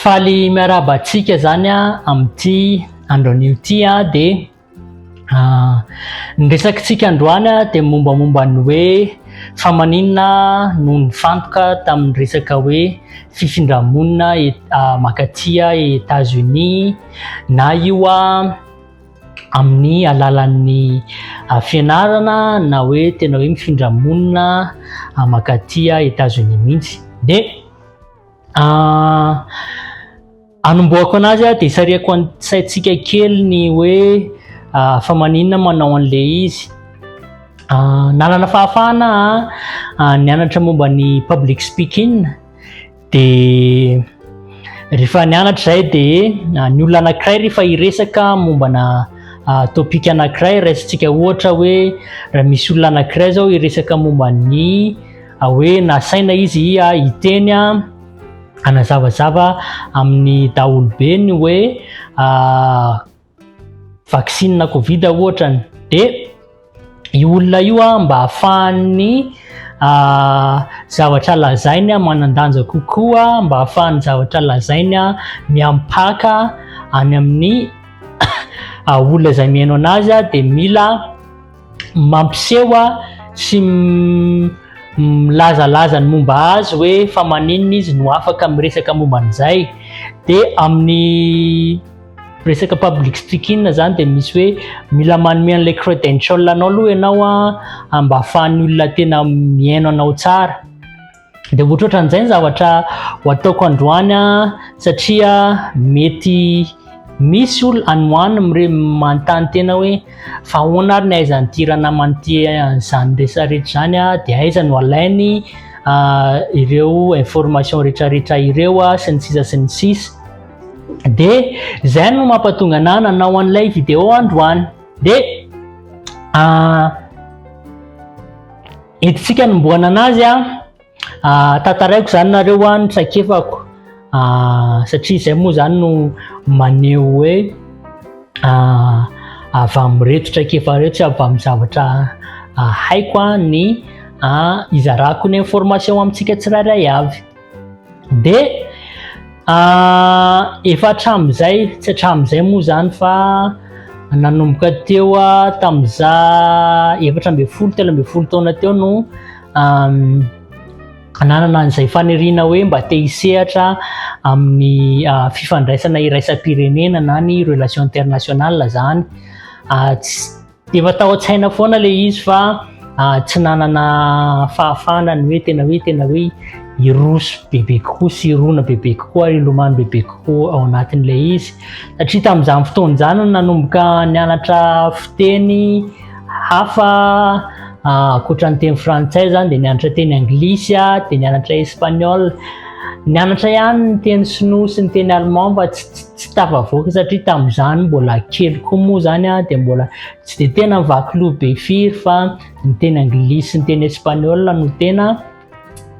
faly miarabantsika zany amin'ity andron'io ty de ny resakitsika androany de mombamomba ny hoe famaninana no nifantoka tamin'ny resaka hoe fifindramonina makaty États-Unis na io amin'ny alalan'ny fianarana na hoe tena hoe mifindramonina makaty États-Unis mihitsy. De anomboako anazy de isariako an-tsaintsika kely ny hoe famaninana manao an'le izy. Nalana fahafahana nianatra momba ny public speaking de rehefa nianatra zay de ny olona anankiray rehefa hiresaka mombana topic anankiray resantsika ohatra hoe raha misy olona anankiray zao hiresaka momba ny hoe nasaina izy hiteny anazavazava amin'ny daholobe ny hoe vaccine na covid ohatra. De io olona io mba ahafahany zavatra lazainy manandanja kokoa, mba ahafahany zavatra lazainy miampaka any amin'ny olona izay mihaino anazy de mila mampiseho sy milazalaza ny momba azy hoe fa maninona izy no afaka miresaka momba an'izay. De amin'ny resaka public speaking zany de misy hoe mila manome an'le credential anao aloha ianao mba ahafahan'ny olona tena mihaino anao tsara. De ohatrohatran'izay ny zavatra ho ataoko androany satria mety misy olo anohany manontany tena hoe fa ahoana ary ny aizany tirana manty zany rehetrarehetra zany de aiza no alainy ireo information rehetrarehetra ireo sy ny sisa sy ny sisa. De zay no mampatonga anahy nanao an'ilay vidéo androany. De entintsika nomboana anazy tantaraiko zany nareo ny trakefako satria zay moa zany no maneho hoe avy amin'reto trakefa reto sy avy amin'ny zavatra haiko ny izarako ny information amintsika tsirairay avy. De efa hatramin'izay tsy hatramin'izay moa zany fa nanomboka teo tamin'iza 13 taona teo no nanana an'izay faniriana hoe mba te hisehatra amin'ny fifandraisana iraisam-pirenena na ny relation internationale zany. Efa tao an-tsaina foana le izy fa tsy nanana fahafahana ny hoe tena hoe iroso bebe kokoa sy irona bebe kokoa ary ilomano bebe kokoa ao anatin'le izy. Satria tamin'izany fotoana izany nanomboka nianatra fiteny hafa ankoatran'ny teny frantsay zany de nianatra teny anglisy de nianatra espagnol, nianatra ihany ny teny sinoa sy ny teny allemand mba tsy tafavoaka satria tamin'izany mbola kely koa moa zany de mbola tsy de tena mivaky loha be firy fa ny teny anglisy sy ny teny espagnol no tena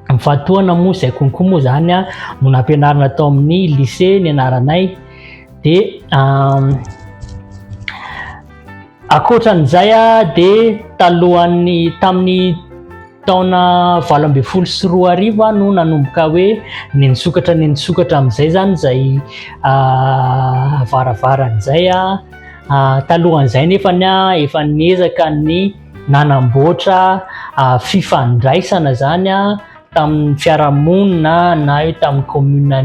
mifatohana moa zay konkoa moa zany no nampianarina tao amin'ny lycée nianaranay. De akoatran'izay de tamin'ny taona 2024 no nanomboka hoe nisokatra amin'izay zany zay varavaran'izay talohan'izay nefa efa niezaka ny nanamboatra fifandraisana zany tamin'ny fiarahamonina na hoe tamin'ny commune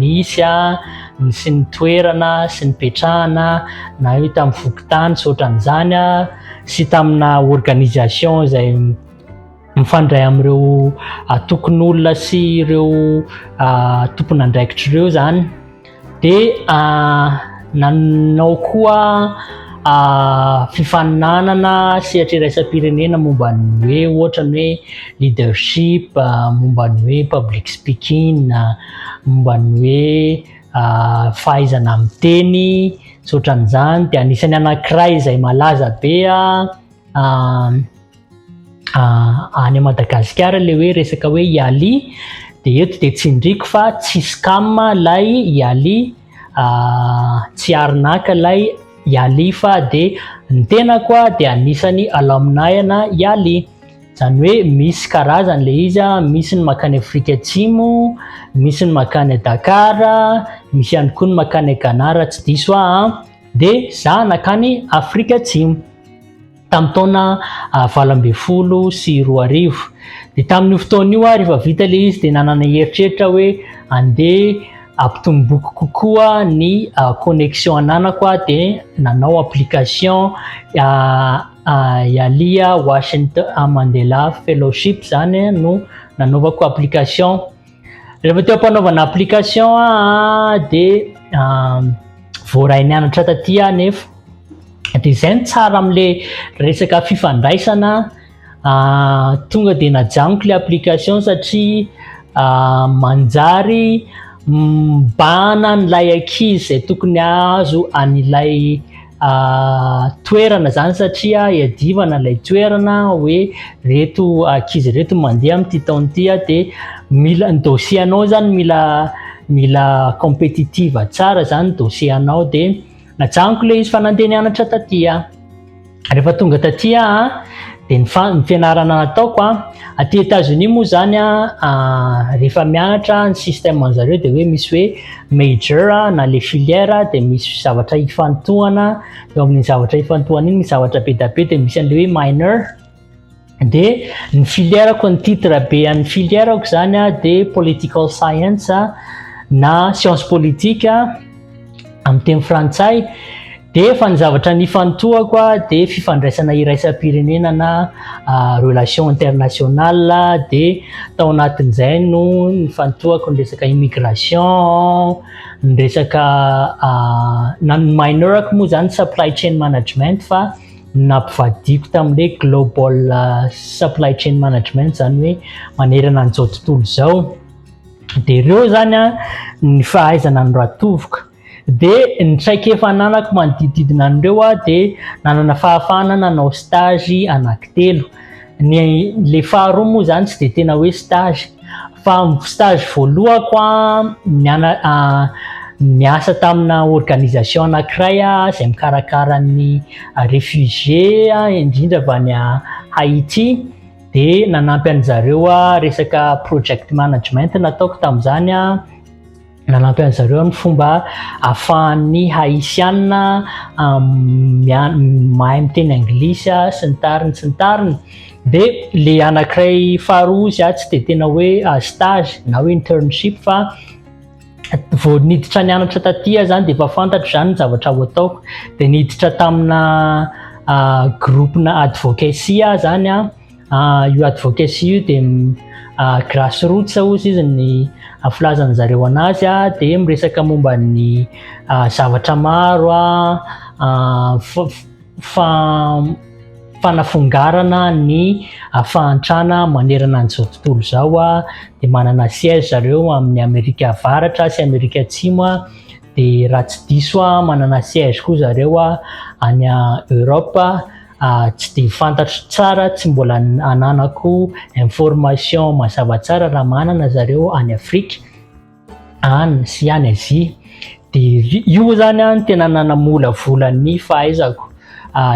nisy sy ny toerana sy ny petrahana na hoe tamin'ny fokotany sy ohatran'izany sy tamina organisation zay mifandray amin'ireo tokon'olona sy ireo tompon'andraikitra ireo zany. De nanao koa fifaninanana sy iraisam-pirenena momba ny hoe ohatra ny hoe leadership, momba ny hoe public speaking, momba ny hoe fahaizana miteny sy ohatran'izany. De anisany anankiray izay malaza be any Madagasikara le hoe resaka hoe ialy. De eto de tsindriko fa tsy scam lay ialy, tsy arnaka lay ialy fa de ny tena koa de anisany alumni ialy zany hoe misy karazany le izy misy ny makany Afrika Atsimo, misy ny makany Dakar, misy ihany koa ny makany Ghana tsy diso de za nakany Afrika Atsimo tamin'ny taona 2014 de tamin'io fotoana io rehefa vita le izy de nanana heritreritra hoe andeha ampitomboky kokoa ny connexion ananako de nanao application Yalia Washington Mandela Fellowship zany no nanaovako application. Rehefa teo ampanaovana application de voaray nianatra taty nefa de zay ny tsara am'le resaka fifandraisana tonga de najanoko le application satria manjary mbana n'ilay ankizy zay tokony azo an'ilay toerana zany satria iadivana ilay toerana hoe reto ankizy reto mandeha amin'ity taon'ity de mila ny dossier anao zany mila compétitive tsara zany dossier anao de najanoko le izy fa nandeha nianatra taty rehefa tonga taty de ny fianarana nataoko aty États-Unis moa zany rehefa mianatra ny système an'zareo de hoe misy hoe major na le filière de misy zavatra hifantohana eo amin'ny zavatra hifantohana iny misy zavatra be da be de misy an'le hoe minor de ny filièreko ny titre be an'ny filièreko zany de political science na science politique amin'ny teny frantsay de fa ny zavatra nifantohako de fifandraisana iraisam-pirenena na relation internationale de tao anatin'izay no nifantohako ny resaka immigration, ny resaka na ny minorako moa zany supply chain management fa nampivadiko tamin'le global supply chain management zany hoe manerana an'izao tontolo zao de reo zany ny fahaizana ny ratovoka de ny traikefa nanako manodididina an'ireo de nanana fahafahana nanao stage anankitelo le faharoa moa zany tsy de tena hoe stage fa stage voalohako niasa tamina organisation anankiray zay mikarakara ny réfugié indrindra avy any Haïti de nanampy an'zareo resaka project management nataoko tamin'izany nanampy an'zareo ny fomba ahafahan'ny haïtiana mahay miteny anglisy sy ny tariny de le anankiray faharoa izy tsy de tena hoe stage na hoe internship fa vao niditra nianatra taty zany de efa fantatro zany ny zavatra ho ataoko de niditra tamina groupena advocacy zany io advocacy io de grassroots ozy izy ny filazana zareo anazy de miresaka momba ny zavatra maro fanafongarana ny fahantrana manerana an'izao tontolo zao de manana siège zareo amin'ny Amerika Avaratra sy Amerika Atsimo de raha tsy diso manana siège koa zareo any Europe tsy de fantatro tsara tsy mbola ananako information mazava tsara raha manana zareo any Afrika sy any Asie de io zany tena nanamola volan'ny fahaizako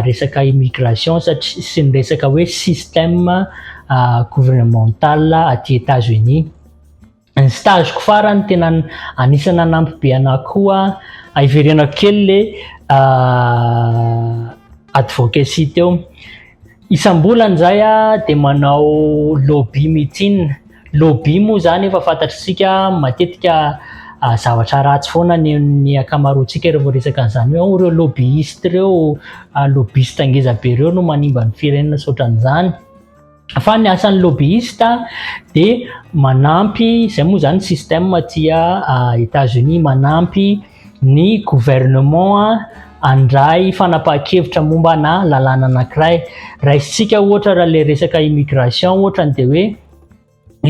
resaka immigration satria sy ny resaka hoe système gouvernemental aty États-Unis. Ny stage ko farany tena anisany nanampy be anakoa iverenako kely le advocacy teo isam-bolana zay de manao lobby meeting. Lobby moa zany efa fantatritsika matetika zavatra ratsy foana ny akamaroantsika rehefa resaka an'izany hoe reo lobbyiste reo lobbyiste ngeza be reo no manimba ny firenena sotran'izany fa ny asan'ny lobbyiste de manampy zay moa zany système aty États-Unis manampy ny gouvernement andray fanapahan-kevitra momba na lalàna anankiray raisitsika ohatra raha le resaka immigration ohatra de hoe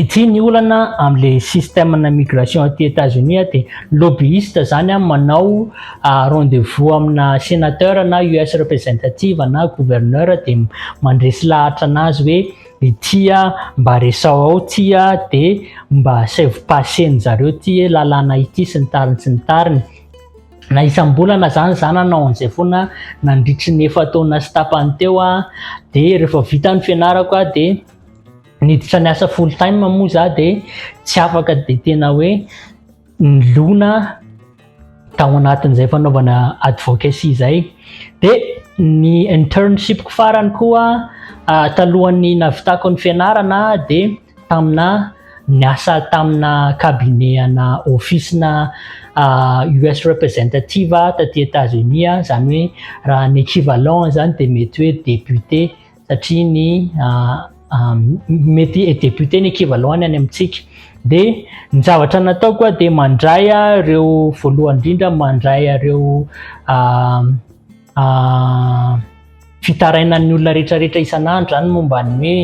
ity ny olana am'le système na immigration aty États-Unis de lobbyiste zany manao rendez-vous amina sénateur na US representative na gouverneur de mandresy lahatra anazy hoe ity mba resao ao ty de mba save-passer zareo ty lalàna ity sy ny tariny na isam-bolana zany nanao an'izay foana nandritry ny efa taona sy tapany teo de rehefa vita ny fianarako de niditra niasa full time moa za de tsy afaka de tena hoe nilona tao anatin'izay fanaovana advocacy zay. De ny internship farany koa talohan'ny navitako ny fianarana de tamina niasa tamina cabinet-na office-na US representative taty États-Unis, zany hoe raha ny équivalent zany de mety hoe député satria ny mety député ny équivalent any amintsika. De ny zavatra natao koa de mandray reo voalohany indrindra mandray reo fitarainan'ny olona rehetrarehetra isan'andro zany momba ny hoe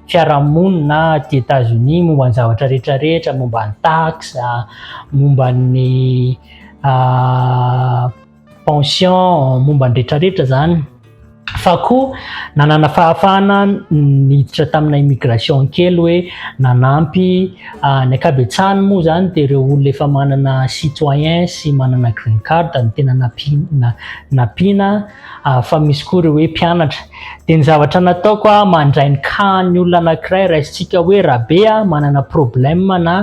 fiarahamonina ty États-Unis, momba ny zavatra rehetrarehetra, momba ny taxe, momba ny pension, momba ny rehetrarehetra zany. Fa koa nanana fahafahana niditra tamina immigration kely hoe nanampy ny ankabetsahany moa zany de reo olona efa manana citoyen sy manana green card ny tena napina fa misy koa reo hoe mpianatra. De ny zavatra natao koa mandray ny kahany olona anankiray raisitsika hoe rabe manana problème na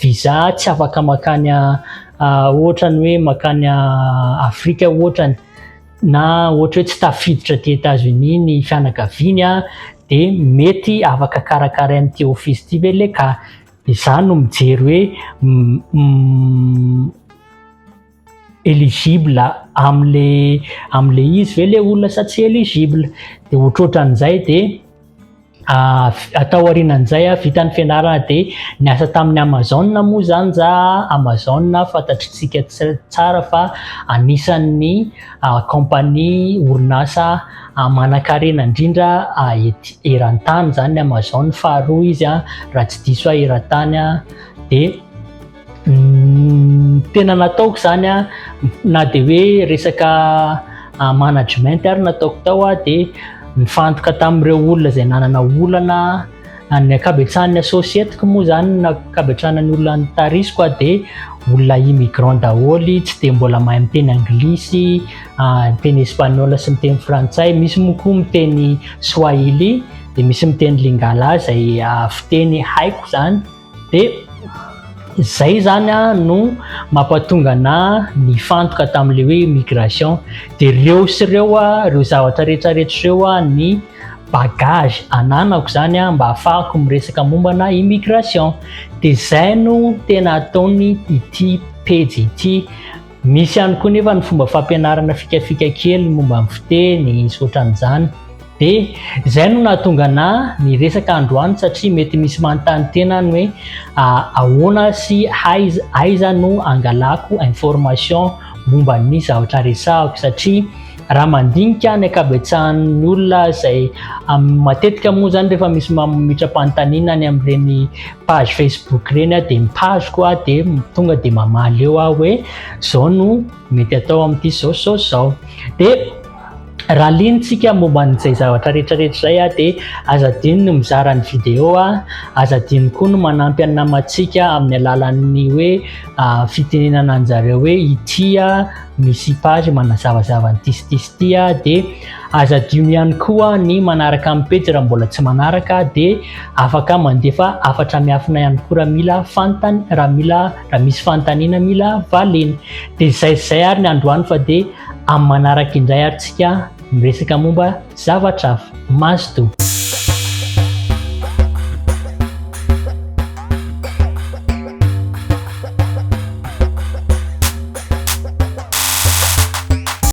visa tsy afaka makany ohatrany hoe makany Afrika ohatrany na ohatra hoe tsy tafiditra ty États-Unis ny fianakaviany de mety afaka karakarainy ty office ty ve le ka. De za no mijery hoe éligible amle izy ve le olona sa tsy éligible. De ohatrohatran'izay de atao aorianan'izay vitan'ny fianarana de niasa tamin'ny Amazon moa zany za. Amazon fantatritsika tsara fa anisan'ny compagnie orinasa manan-karena indrindra eran-tany zany Amazon, faharoa izy raha tsy diso eran-tany. De tena nataoko zany na de hoe resaka management ary nataoko tao de nifantoka tamin'ireo olona zay nanana olana ny ankabetsahan'ny associateko moa zany na ankabetsahan'ny olona nitarisiko de olona immigrant daholy, tsy de mbola mahay miteny anglisy, miteny espagnol sy miteny frantsay, misy moa koa miteny swahili, de misy miteny lingala zay fiteny haiko zany. De zay zany no mampatonga nifantoka tam'le hoe immigration. De reo sy reo zavatra rehetrarehetra reo ny bagage ananako zany mba ahafahako miresaka mombana immigration. De zay no tena ataony ity pejy ity. Misy ihany koa nefa ny fomba fampianarana fikafika kely momba ny fiteny sy ohatran'izany. De zay no nahatonga ny resaka androany satria mety misy manontany tena ny hoe ahoana sy aiza no angalako information momba ny zavatra resahako, satria raha mandinika ny ankabetsahan'ny olona zay matetika moa zany rehefa misy mamitra-panontaniana ny amin'ireny page Facebook reny de mipaziko de tonga de mamaly eo hoe zao no mety atao amin'ity zao. De raha lintsika momba n'izay zavatra rehetrarehetra zay de azadiny no mizara ny video, azadiny koa no manampy ny namatsika amin'ny alalan'ny hoe fitenenana anjareo hoe ity misy page manazavazava ntisy ty de azadino ihany koa ny manaraka amin'ny pejy raha mbola tsy manaraka de afaka mandefa afatra miafina ihany koa raha misy fanontaniana mila valiny. De zay ary ny androany fa de amin'ny manaraka indray ary tsika miresaka momba zavatra hafa. Mazoto.